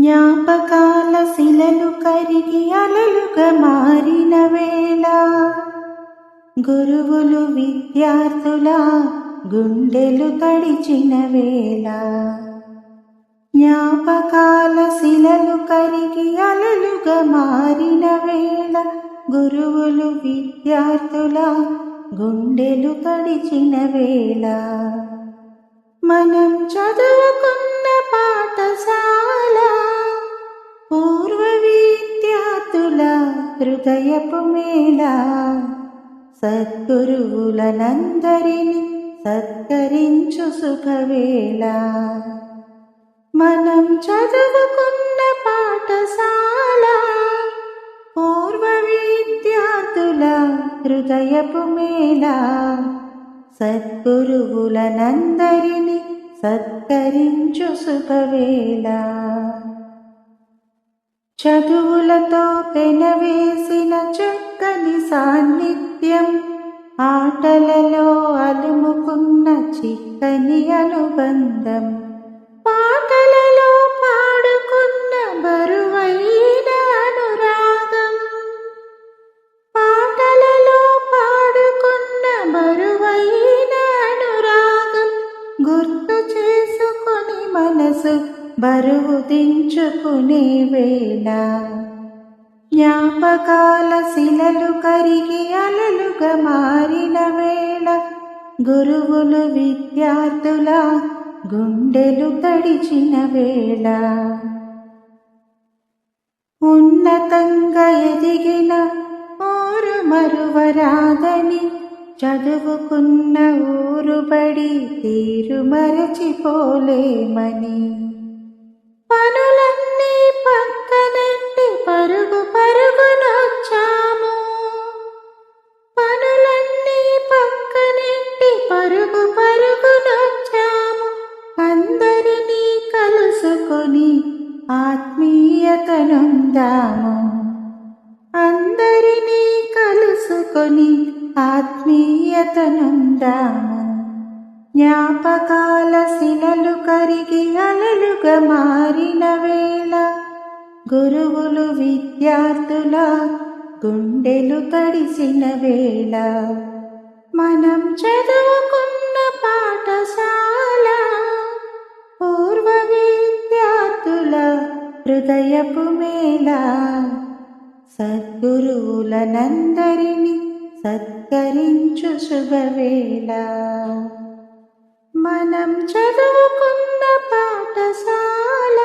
జ్ఞాపకాల శిలలు కరిగి అలలుగా మారిన వేళ, గురువులు విద్యార్థుల గుండెలు తడిచిన వేళ. జ్ఞాపకాల శిలలు కరిగి అలలుగా మారిన వేళ, గురువులు విద్యార్థుల గుండెలు తడిచిన వేళ. మనం చదువుకున్న పాఠశాల, పూర్వ విద్యార్థుల హృదయపు మేళ, సద్గురువులనందరినీ సత్కరించు శుభవేళ. మనం చదువుకున్న పాఠశాల, పూర్వ విద్యార్థుల హృదయపు మేళ, సద్గురువులనందరినీ సత్కరించు శుభవేళ. చదువులతో పెనవేసిన చక్కని సాన్నిధ్యం, ఆటలలో అలుముకున్న చిక్కని అనుబంధం, పాటలలో పాడుకున్న బరువైన అనురాగం, పాటలలో పాడుకున్న బరువైన అనురాగం, గుర్తు చేసుకొని మనసు బరువు దించుకునే వేళ. జ్ఞాపకాల శిలలు కరిగి అలలుగా మారిన వేళ, గురువులు విద్యార్థుల గుండెలు తడిచిన వేళ. ఉన్నతంగా ఎదిగిన ఊరు మరువరాదని, చదువుకున్న ఊరు బడి తీరు మరచిపోలేమని, పనులన్నీ పక్కనెట్టి పరుగు పరుగునొచ్చాము, పనులన్నీ పక్కనెట్టి పరుగు పరుగునొచ్చాము. అందరినీ కలుసుకొని ఆత్మీయతనుందాము, అందరినీ కలుసుకొని ఆత్మీయతనుందాము. జ్ఞాపకాల శిలలు కరిగి అలలుగా మారిన వేళ, గురువులు విద్యార్థుల గుండెలు తడిసిన వేళ. మనం చదువుకున్న పాఠశాల, పూర్వ విద్యార్థుల హృదయపు మేళ, సద్గురువులనందరినీ సత్కరించు శుభవేళ. మనం చదువుకున్న పాఠశాల,